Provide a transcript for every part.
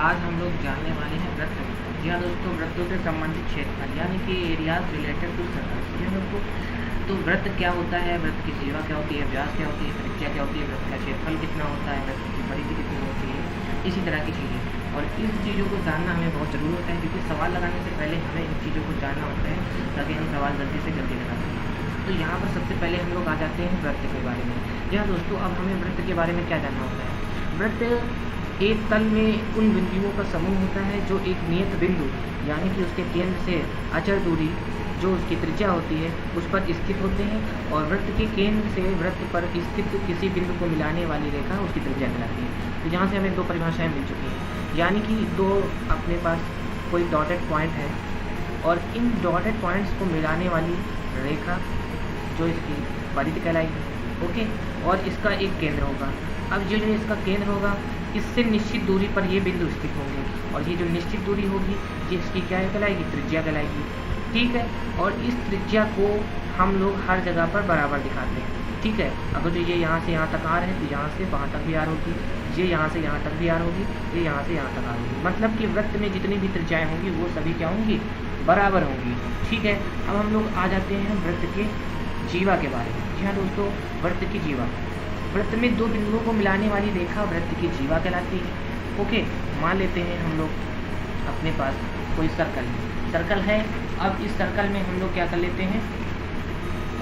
आज हम लोग जानने वाले हैं वृत्त। जी हाँ दोस्तों, वृत्तों से संबंधित क्षेत्रफल यानी कि एरियाज रिलेटेड टू सर्कल्स। जी हाँ दोस्तों, तो वृत्त क्या होता है, वृत्त की सीमा क्या होती है, व्यास क्या होती है, त्रिज्या क्या होती है, वृत्त का क्षेत्रफल कितना होता है, वृत्त की परिधि कितनी होती है, इसी तरह की चीज़ें। और इन चीज़ों को जानना हमें बहुत ज़रूरी होता है, क्योंकि सवाल लगाने से पहले हमें इन चीज़ों को जानना होता है ताकि हम सवाल जल्दी से जल्दी लगा सकें। तो यहाँ पर सबसे पहले हम लोग आ जाते हैं वृत्त के बारे में। जी हाँ दोस्तों, अब हमें वृत्त के बारे में क्या जानना होता है। वृत्त एक तल में उन बिंदुओं का समूह होता है जो एक नियत बिंदु यानी कि उसके केंद्र से अचर दूरी जो उसकी त्रिज्या होती है उस पर स्थित होते हैं, और वृत्त के केंद्र से वृत्त पर स्थित किसी बिंदु को मिलाने वाली रेखा उसकी त्रिज्या कहलाती है। तो यहाँ से हमें दो परिभाषाएं मिल चुकी हैं, यानी कि दो अपने पास कोई डॉटेड पॉइंट है और इन डॉटेड पॉइंट्स को मिलाने वाली रेखा जो इसकी परिधि कहलाएगी। ओके, और इसका एक केंद्र होगा। अब जो इसका केंद्र होगा इससे निश्चित दूरी पर ये बिंदु स्थित होंगे, और ये जो निश्चित दूरी होगी ये इसकी क्या कहलाएगी, त्रिज्या कहलाएगी। ठीक है, और इस त्रिज्या को हम लोग हर जगह पर बराबर दिखाते हैं। ठीक है, अगर जो ये यहाँ से यहाँ तक आ रहे हैं तो यहाँ से वहाँ तक भी आर होगी, ये यहाँ से यहाँ तक भी आर होगी, ये यहाँ से यहाँ तक आर होगी। मतलब कि वृत्त में जितनी भी त्रिज्याएँ होंगी वो सभी क्या होंगी, बराबर होंगी। ठीक है, अब हम लोग आ जाते हैं वृत्त के जीवा के बारे में। जी हाँ दोस्तों, वृत्त की जीवा, वृत्त में दो बिंदुओं को मिलाने वाली रेखा वृत्त की जीवा कहलाती है। ओके, मान लेते हैं हम लोग अपने पास कोई सर्कल है। अब इस सर्कल में हम लोग क्या कर लेते हैं,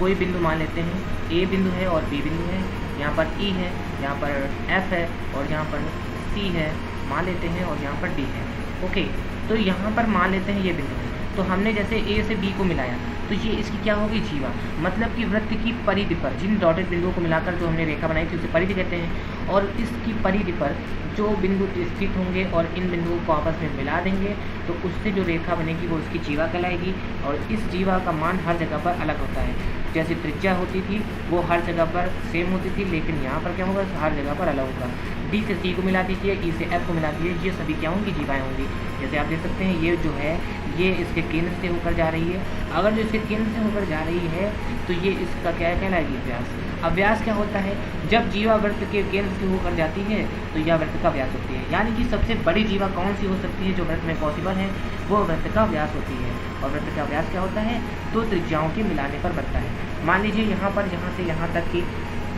कोई बिंदु मान लेते हैं, ए बिंदु है और बी बिंदु है, यहाँ पर ई है, यहाँ पर एफ है और यहाँ पर सी है मान लेते हैं, और यहाँ पर डी है। ओके, तो यहाँ पर मान लेते हैं ये बिंदु है। तो हमने जैसे ए से बी को मिलाया तो ये इसकी क्या होगी, जीवा। मतलब कि वृत्त की परिधि पर जिन डॉटेड बिंदुओं को मिलाकर जो हमने रेखा बनाई थी उसे परिधि कहते हैं, और इसकी परिधि पर जो बिंदु स्थित होंगे और इन बिंदुओं को आपस में मिला देंगे तो उससे जो रेखा बनेगी वो उसकी जीवा कहलाएगी। और इस जीवा का मान हर जगह पर अलग होता है। जैसे त्रिज्या होती थी वो हर जगह पर सेम होती थी, लेकिन यहाँ पर क्या होगा, हर जगह पर अलग होगा। डी से सी को मिला दीजिए, ई से एफ को मिला दीजिए, ये सभी क्या होंगी, जीवाएँ होंगी। जैसे आप देख सकते हैं ये जो है ये इसके केंद्र से होकर जा रही है। अगर जो इसके केंद्र से होकर जा रही है तो ये इसका क्या कहलाएगी, व्यास। अब व्यास क्या होता है, जब जीवा वृत्त के केंद्र से होकर जाती है तो यह वृत्त का व्यास होती है। यानी कि सबसे बड़ी जीवा कौन सी हो सकती है जो वृत्त में पॉसिबल है, वो वृत्त का व्यास होती है। और वृत्त का व्यास क्या होता है, दो त्रिज्याओं के मिलाने पर बनता है। मान लीजिए यहाँ पर यहाँ से यहाँ तक की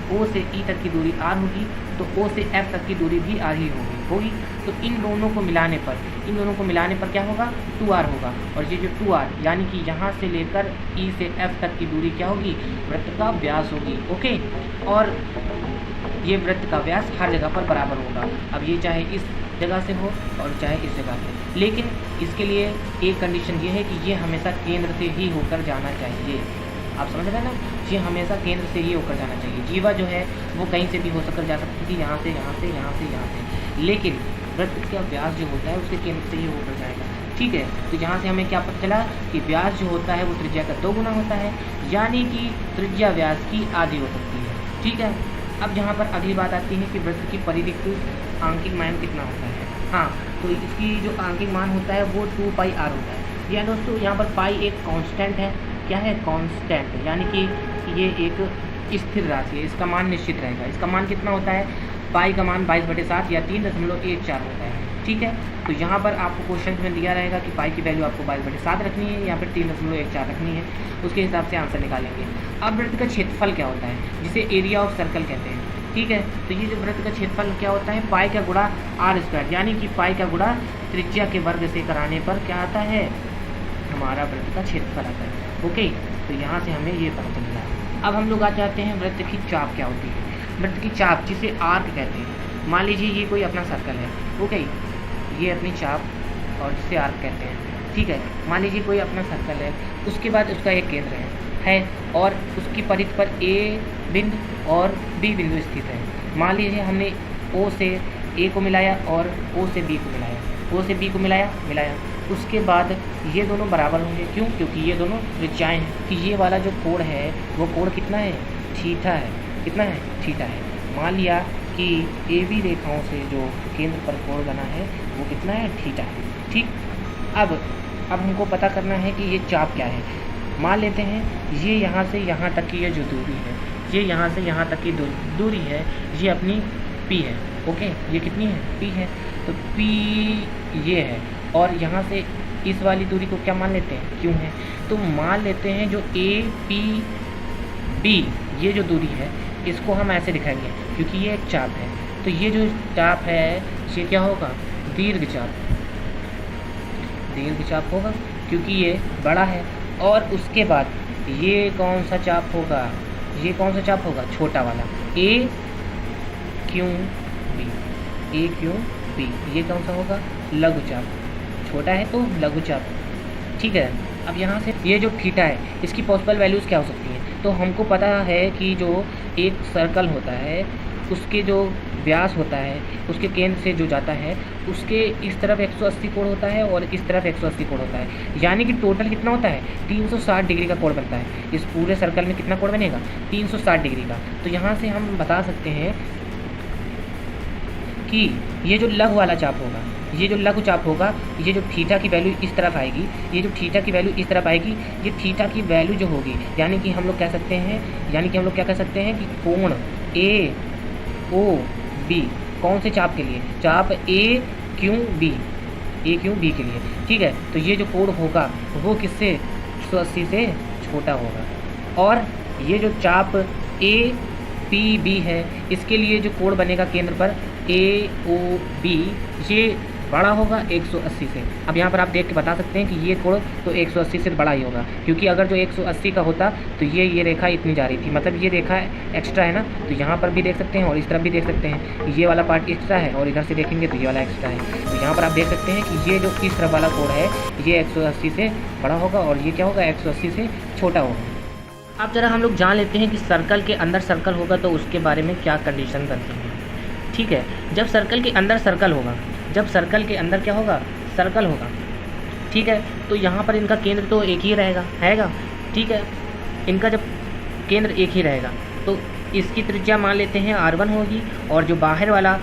ओ से ई तक की दूरी आर होगी, तो ओ से एफ तक की दूरी भी आर ही होगी। तो इन दोनों को मिलाने पर क्या होगा, 2r होगा। और ये जो 2r यानी कि यहाँ से लेकर ई से एफ तक की दूरी क्या होगी, वृत्त का व्यास होगी। ओके, और ये वृत्त का व्यास हर जगह पर बराबर होगा। अब ये चाहे इस जगह से हो और चाहे इस जगह से, लेकिन इसके लिए एक कंडीशन ये है कि ये हमेशा केंद्र से ही होकर जाना चाहिए। आप समझ रहे हैं ना, ये हमेशा केंद्र से ही होकर जाना चाहिए। जीवा जो है वो कहीं से भी हो सककर जा सकती थी, यहाँ से यहाँ से यहाँ से यहाँ से, लेकिन वृत्त का व्यास जो होता है उसके केंद्र से ही होकर जाएगा। ठीक है, तो यहाँ से हमें क्या पता चला कि व्यास जो होता है वो त्रिज्या का 2 गुना होता है, यानी कि त्रिज्या व्यास की आधी हो सकती है। ठीक है, अब यहाँ पर अगली बात आती है कि वृत्त की परिधि आंकिक मान कितना होता है। हाँ, तो इसकी जो आंकिक मान होता है वो 2πr होता है। या दोस्तों यहाँ पर पाई एक कांस्टेंट है, क्या है, कांस्टेंट, यानी कि ये एक स्थिर राशि है, इसका मान निश्चित रहेगा। इसका मान कितना होता है, पाई का मान 22/7 या 3.14 होता है। ठीक है, तो यहाँ पर आपको क्वेश्चन में दिया रहेगा कि पाई की वैल्यू आपको 22/7 रखनी है या फिर 3.14 रखनी है, उसके हिसाब से आंसर निकालेंगे। अब वृत्त का क्षेत्रफल क्या होता है, जिसे एरिया ऑफ सर्कल कहते हैं। ठीक है, तो ये जो वृत्त का क्षेत्रफल क्या होता है, पाई का गुणा r², यानी कि पाई का गुणा त्रिज्या के वर्ग से कराने पर क्या आता है, हमारा वृत्त का क्षेत्रफल आता है। ओके, तो यहाँ से हमें ये पता चल रहा है। अब हम लोग आ जाते हैं वृत्त की चाप क्या होती है। वृत्त की चाप जिसे आर्क कहते हैं। मान लीजिए ये कोई अपना सर्कल है। ओके, ये अपनी चाप और जिसे आर्क कहते हैं। ठीक है, मान लीजिए कोई अपना सर्कल है, उसके बाद उसका एक केंद्र है और उसकी परिधि पर ए बिंदु और बी बिंदु स्थित है। मान लीजिए हमने ओ से ए को मिलाया और ओ से बी को मिलाया, ओ से बी को मिलाया, उसके बाद ये दोनों बराबर होंगे। क्यों, क्योंकि ये दोनों त्रिज्याएँ हैं। कि ये वाला जो कोण है वो कोण कितना है, थीटा है। कितना है, थीटा है। मान लिया कि ए बी रेखाओं से जो केंद्र पर कोण बना है वो कितना है, थीटा है। ठीक, अब हमको पता करना है कि ये चाप क्या है। मान लेते हैं ये यहाँ से यहाँ तक की ये जो दूरी है, ये यहाँ से यहाँ तक की दूरी है, ये अपनी P है। ओके, ये कितनी है, P है, तो P ये है, और यहाँ से इस वाली दूरी को क्या मान लेते हैं, Q है। तो मान लेते हैं जो APB ये जो दूरी है इसको हम ऐसे दिखाएंगे क्योंकि ये एक चाप है। तो ये जो चाप है ये क्या होगा, दीर्घ चाप होगा क्योंकि ये बड़ा है। और उसके बाद ये कौन सा चाप होगा, छोटा वाला AQB। ये कौन सा होगा, लघु चाप, छोटा है तो लघु चाप, ठीक है। अब यहाँ से ये जो थीटा है इसकी पॉसिबल वैल्यूज़ क्या हो सकती हैं, तो हमको पता है कि जो एक सर्कल होता है उसके जो व्यास होता है उसके केंद्र से जो जाता है उसके इस तरफ 180 कोण होता है और इस तरफ 180 कोण होता है, यानी कि टोटल कितना होता है, 360 डिग्री का कोण बनता है। इस पूरे सर्कल में कितना कोण बनेगा, 360 डिग्री का। तो यहाँ से हम बता सकते हैं कि ये जो लघु वाला चाप होगा, ये जो लघु चाप होगा, ये जो थीटा की वैल्यू इस तरफ आएगी, ये थीटा की वैल्यू जो होगी, यानी कि हम लोग क्या कह सकते हैं कि कोण AOB कौन से चाप के लिए, चाप AQB के लिए, ठीक है। तो ये जो कोण होगा वो किससे, 180 से छोटा होगा। और ये जो चाप APB है इसके लिए जो कोण बनेगा केंद्र पर AOB ये बड़ा होगा 180 से। अब यहाँ पर आप देख के बता सकते हैं कि ये कोण तो 180 से बड़ा ही होगा, क्योंकि अगर जो 180 का होता तो ये रेखा इतनी जा रही थी, मतलब ये रेखा एक्स्ट्रा है ना। तो यहाँ पर भी देख सकते हैं और इस तरफ भी देख सकते हैं, ये वाला पार्ट एक्स्ट्रा है और इधर से देखेंगे तो ये वाला एक्स्ट्रा है। तो यहाँ पर आप देख सकते हैं कि ये जो इस तरफ वाला कोण है ये 180 से बड़ा होगा और ये क्या होगा, 180 से छोटा होगा। अब जरा हम लोग जान लेते हैं कि सर्कल के अंदर सर्कल होगा तो उसके बारे में क्या कंडीशन बनती है, ठीक है। जब सर्कल के अंदर सर्कल होगा, सर्कल होगा, ठीक है, तो यहाँ पर इनका केंद्र तो एक ही रहेगा, ठीक है। इनका जब केंद्र एक ही रहेगा तो इसकी त्रिज्या मान लेते हैं R1 होगी, और जो बाहर वाला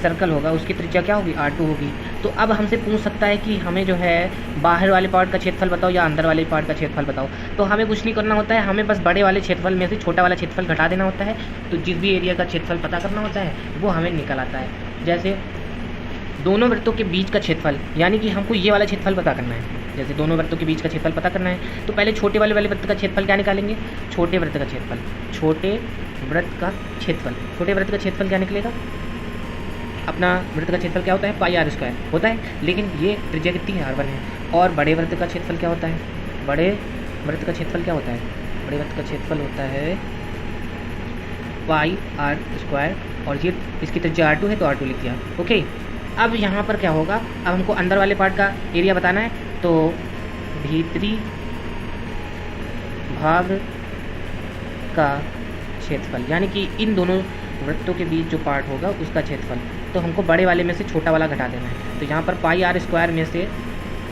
सर्कल होगा उसकी त्रिज्या क्या होगी, R2 होगी। तो अब हमसे पूछ सकता है कि हमें जो है बाहर वाले पार्ट का क्षेत्रफल बताओ या अंदर वाले पार्ट का क्षेत्रफल बताओ। तो हमें कुछ नहीं करना होता है, हमें बस बड़े वाले क्षेत्रफल में से छोटा वाला क्षेत्रफल घटा देना होता है। तो जिस भी एरिया का क्षेत्रफल पता करना होता है वो हमें निकल आता है। जैसे दोनों वृत्तों के बीच का क्षेत्रफल, यानी कि हमको ये वाला क्षेत्रफल पता करना है। जैसे दोनों वृत्तों के बीच का क्षेत्रफल पता करना है तो पहले छोटे वाले वृत्त का क्षेत्रफल क्या निकालेंगे, छोटे वृत्त का क्षेत्रफल क्या निकलेगा, अपना वृत्त का क्षेत्रफल क्या होता है, पाई r स्क्वायर होता है। लेकिन ये त्रिज्या कितनी है, R1 है। और बड़े वृत्त का क्षेत्रफल क्या होता है, बड़े वृत्त का क्षेत्रफल होता है पाई r स्क्वायर, और ये इसकी त्रिज्या R2 है तो R2 लिख दिया, ओके। अब यहाँ पर क्या होगा, अब हमको अंदर वाले पार्ट का एरिया बताना है, तो भीतरी भाग का क्षेत्रफल, यानी कि इन दोनों वृत्तों के बीच जो पार्ट होगा उसका क्षेत्रफल, तो हमको बड़े वाले में से छोटा वाला घटा देना है। तो यहाँ पर पाई r स्क्वायर में से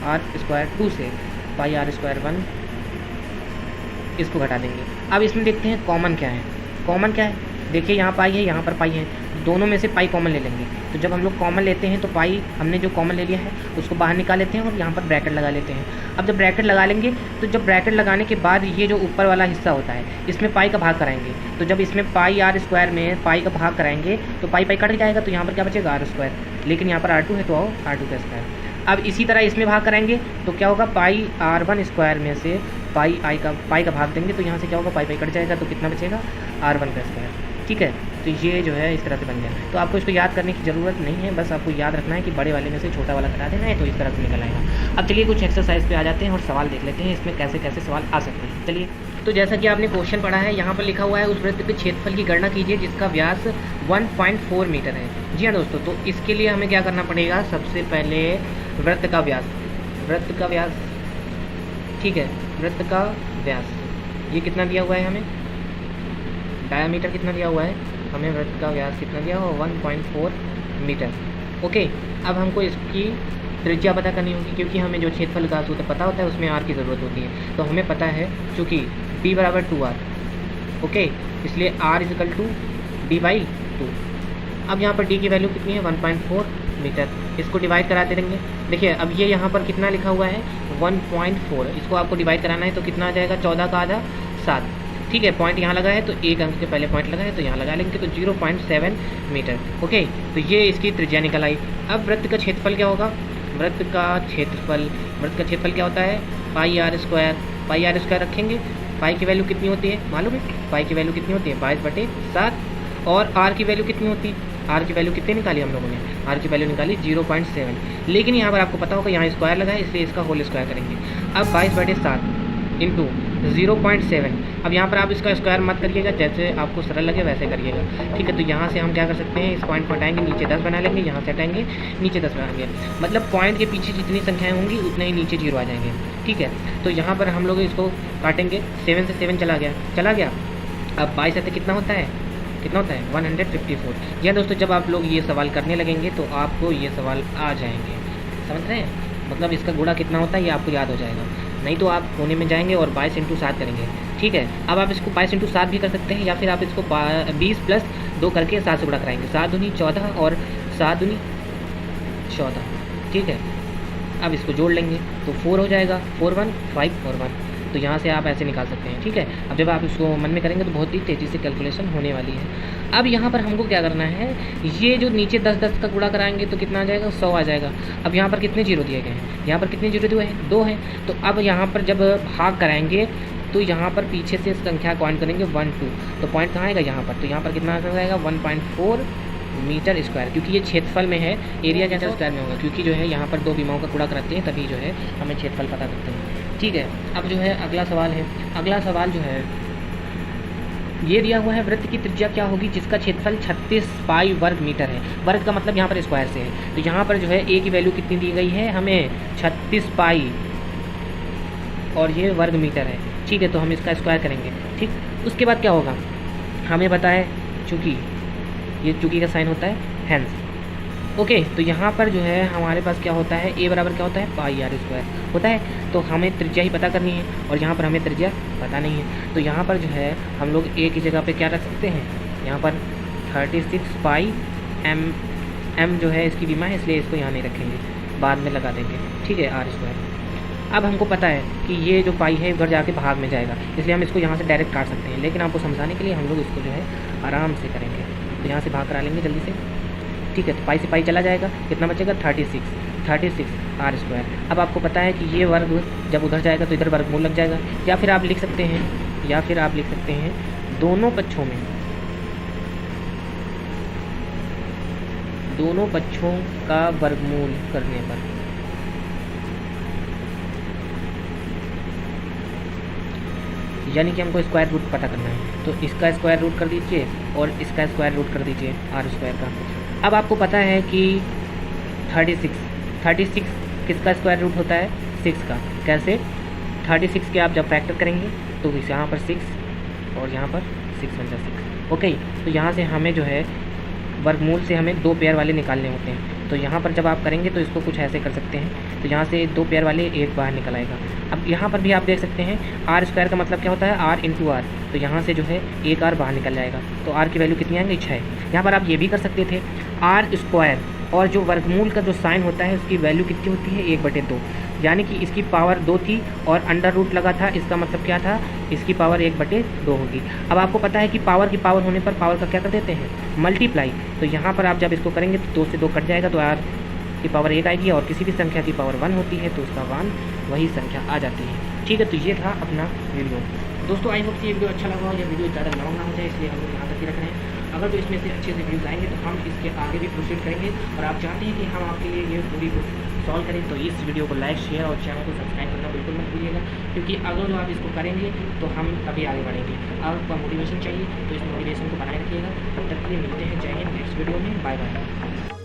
r स्क्वायर 2 से पाई r स्क्वायर 1 इसको घटा देंगे। अब इसमें देखते हैं कॉमन क्या है, देखिए यहाँ पाई है, यहाँ पर पाई है, दोनों में से पाई कॉमन ले लेंगे। तो जब हम लोग कॉमन लेते हैं तो पाई हमने जो कॉमन ले लिया है उसको बाहर निकाल लेते हैं और यहाँ पर ब्रैकेट लगा लेते हैं। अब जब ब्रैकेट लगा लेंगे तो जब ब्रैकेट लगाने के बाद ये जो ऊपर वाला हिस्सा होता है इसमें पाई का भाग कराएंगे। तो जब इसमें पाई r स्क्वायर में पाई का भाग कराएंगे तो पाई कट जाएगा, तो यहाँ पर क्या बचेगा, r स्क्वायर। लेकिन यहाँ पर R2 है तो आओ R2 का स्क्वायर। अब इसी तरह इसमें भाग कराएंगे तो क्या होगा, पाई R1 स्क्वायर में से पाई का भाग देंगे तो यहाँ से क्या होगा, पाई कट जाएगा, तो कितना बचेगा, R1 का स्क्वायर, ठीक है। तो ये जो है इस तरह से बन गया। तो आपको इसको याद करने की ज़रूरत नहीं है, बस आपको याद रखना है कि बड़े वाले में से छोटा वाला घटा देना है, तो इस तरह से निकल आएगा। अब चलिए कुछ एक्सरसाइज पे आ जाते हैं और सवाल देख लेते हैं इसमें कैसे कैसे सवाल आ सकते हैं। चलिए, तो जैसा कि आपने क्वेश्चन पढ़ा है, यहाँ पर लिखा हुआ है उस वृत्त के क्षेत्रफल की गणना कीजिए जिसका व्यास 1.4 मीटर है। जी हाँ दोस्तों, तो इसके लिए हमें क्या करना पड़ेगा, सबसे पहले वृत्त का व्यास, ठीक है, वृत्त का व्यास ये कितना दिया हुआ है हमें, डायामीटर कितना दिया हुआ है हमें, वृत्त का व्यास कितना दिया हुआ, 1.4 मीटर, ओके। अब हमको इसकी त्रिज्या पता करनी होगी, क्योंकि हमें जो क्षेत्रफल का सूत्र पता होता है उसमें r की ज़रूरत होती है। तो हमें पता है चूँकि b बराबर 2r, ओके, इसलिए r इक्वल टू d/2। अब यहाँ पर d की वैल्यू कितनी है, 1.4 मीटर, इसको डिवाइड कराते रहेंगे। देखिए अब ये यहाँ पर कितना लिखा हुआ है, 1.4, इसको आपको डिवाइड कराना है तो कितना आ जाएगा, 14 का आधा 7, ठीक है, पॉइंट यहाँ लगा है तो एक अंक के पहले पॉइंट लगा है तो यहाँ लगा लेंगे, तो 0.7 मीटर। ओके, तो ये इसकी त्रिज्या निकल आई। अब वृत्त का क्षेत्रफल क्या होगा? वृत्त का क्षेत्रफल क्या होता है? पाई आर स्क्वायर रखेंगे। पाई की वैल्यू कितनी होती है मालूम है? पाई की वैल्यू कितनी होती है? 22/7। और आर की वैल्यू कितनी होती है? आर की वैल्यू कितनी निकाली हम लोगों ने? आर की वैल्यू निकाली 0.7। लेकिन यहाँ पर आपको पता होगा यहाँ स्क्वायर लगा है, इसलिए इसका होल स्क्वायर करेंगे। अब 22/7 इंटू 0.7। अब यहाँ पर आप इसका स्क्वायर मत करिएगा, जैसे आपको सरल लगे वैसे करिएगा। ठीक है, तो यहाँ से हम क्या कर सकते हैं, इस पॉइंट को हटाएंगे, नीचे 10 बना लेंगे, यहाँ से हटाएंगे, नीचे 10 बनाएंगे। मतलब पॉइंट के पीछे जितनी संख्याएँ होंगी उतने ही नीचे 0 आ जाएंगे। ठीक है, तो यहाँ पर हम लोग इसको काटेंगे। 7 से 7 चला गया। अब 22 कितना होता है? 154। जी हाँ दोस्तों, जब आप लोग ये सवाल करने लगेंगे तो आपको ये सवाल आ जाएंगे, समझ रहे हैं? मतलब इसका गुणा कितना होता है ये आपको याद हो जाएगा। नहीं तो आप कोने में जाएंगे और 22 × 7 करेंगे। ठीक है, अब आप इसको 22 × 7 भी कर सकते हैं, या फिर आप इसको 20 + 2 करके 7 से गुणा कराएंगे। 7 दूनी 14 और 7 दूनी 14। ठीक है, अब इसको जोड़ लेंगे तो 4 हो जाएगा, 4 1 5 और 1। तो यहाँ से आप ऐसे निकाल सकते हैं। ठीक है, अब जब आप इसको मन में करेंगे तो बहुत ही तेज़ी से कैलकुलेशन होने वाली है। अब यहाँ पर हमको क्या करना है, ये जो नीचे 10 का गुणा कराएंगे तो कितना आ जाएगा? 100 आ जाएगा। अब यहाँ पर कितने जीरो दिए गए हैं? यहाँ पर कितने जीरो दिए हैं? 2 हैं। तो अब यहाँ पर जब भाग कराएंगे तो यहाँ पर पीछे से संख्या काउंट करेंगे 1 2। तो पॉइंट कहाँ आएगा? यहाँ पर। तो यहाँ पर कितना आ जाएगा? 1.4 मीटर स्क्वायर, क्योंकि ये क्षेत्रफल में है, एरिया क्या स्क्वायर में होगा, क्योंकि जो है यहाँ पर 2 विमाओं का गुणा कराते हैं, तभी जो है हमें क्षेत्रफल पता करते हैं। ठीक है, अब जो है अगला सवाल है। अगला सवाल जो है ये दिया हुआ है, वृत्त की त्रिज्या क्या होगी जिसका क्षेत्रफल 36 पाई वर्ग मीटर है। वर्ग का मतलब यहाँ पर स्क्वायर से है, तो यहाँ पर जो है ए की वैल्यू कितनी दी गई है हमें? 36 पाई, और ये वर्ग मीटर है। ठीक है, तो हम इसका स्क्वायर करेंगे। ठीक, उसके बाद क्या होगा हमें पता है, चूँकि ये चूँकि का साइन होता है हैंस। ओके, तो यहाँ पर जो है हमारे पास क्या होता है, ए बराबर क्या होता है? पाई आर स्क्वायर होता है। तो हमें त्रिज्या ही पता करनी है, और यहाँ पर हमें त्रिज्या पता नहीं है। तो यहाँ पर जो है हम लोग ए की जगह पे क्या रख सकते हैं, यहाँ पर 36 पाई एम जो है इसकी विमा है, इसलिए इसको यहाँ नहीं रखेंगे, बाद में लगा देंगे। ठीक है, आर स्क्वायर। अब हमको पता है कि ये जो पाई है उधर जाके भाग में जाएगा, इसलिए हम इसको यहाँ से डायरेक्ट काट सकते हैं, लेकिन आपको समझाने के लिए हम लोग इसको जो है आराम से करेंगे। तो यहाँ से भाग करा लेंगे जल्दी से। ठीक है, तो पाई से पाई चला जाएगा, कितना बचेगा? 36 आर स्क्वायर। अब आपको पता है कि ये वर्ग जब उधर जाएगा तो इधर वर्गमूल लग जाएगा, या फिर आप लिख सकते हैं दोनों पक्षों का वर्गमूल करने पर। यानी कि हमको स्क्वायर रूट पता करना है, तो इसका स्क्वायर रूट कर दीजिए और इसका स्क्वायर रूट कर दीजिए आर स्क्वायर का। अब आपको पता है कि 36 किसका स्क्वायर रूट होता है? 6 का। कैसे? 36 के आप जब फैक्टर करेंगे तो यहाँ पर 6 और यहाँ पर 6 बन जाए 6। ओके, तो यहाँ से हमें जो है वर्गमूल से हमें 2 पेयर वाले निकालने होते हैं। तो यहाँ पर जब आप करेंगे तो इसको कुछ ऐसे कर सकते हैं, तो यहाँ से 2 पेयर वाले एक बाहर निकल आएगा। अब यहाँ पर भी आप देख सकते हैं आर स्क्वायर का मतलब क्या होता है? R into R. तो यहाँ से जो है एक आर बाहर निकल जाएगा, तो आर की वैल्यू कितनी आएंगी? 6। यहाँ पर आप ये भी कर सकते थे आर स्क्वायर, और जो वर्गमूल का जो साइन होता है उसकी वैल्यू कितनी होती है? 1/2। यानी कि इसकी पावर 2 थी और अंडर रूट लगा था, इसका मतलब क्या था? इसकी पावर 1/2 होगी। अब आपको पता है कि पावर की पावर होने पर पावर का क्या कर देते हैं? मल्टीप्लाई। तो यहाँ पर आप जब इसको करेंगे तो 2 से 2 कट जाएगा, तो आर की पावर 1 आएगी, और किसी भी संख्या की पावर 1 होती है तो उसका 1 वही संख्या आ जाती है। ठीक है, तो ये था अपना वीडियो। दोस्तों आई होप ये वीडियो अच्छा लगा हो, या वीडियो ज़्यादा लंबा ना हो जाए, इसलिए हम लोग यहाँ तक ही रख रहे हैं। अगर तो इसमें से अच्छे से व्यूज़ आएंगे तो हम इसके आगे भी प्रोसीड करेंगे, और आप चाहते हैं कि हम आपके लिए ये पूरी सॉल्व करें तो इस वीडियो को लाइक, शेयर और चैनल को सब्सक्राइब करना बिल्कुल मत भूलिएगा, क्योंकि अगर जो आप इसको करेंगे तो हम तभी आगे बढ़ेंगे। आपको मोटिवेशन चाहिए तो इस मोटिवेशन को बनाए रखिएगा। तब तक के लिए मिलते हैं। जय हिंद। नेक्स्ट वीडियो में बाय बाय।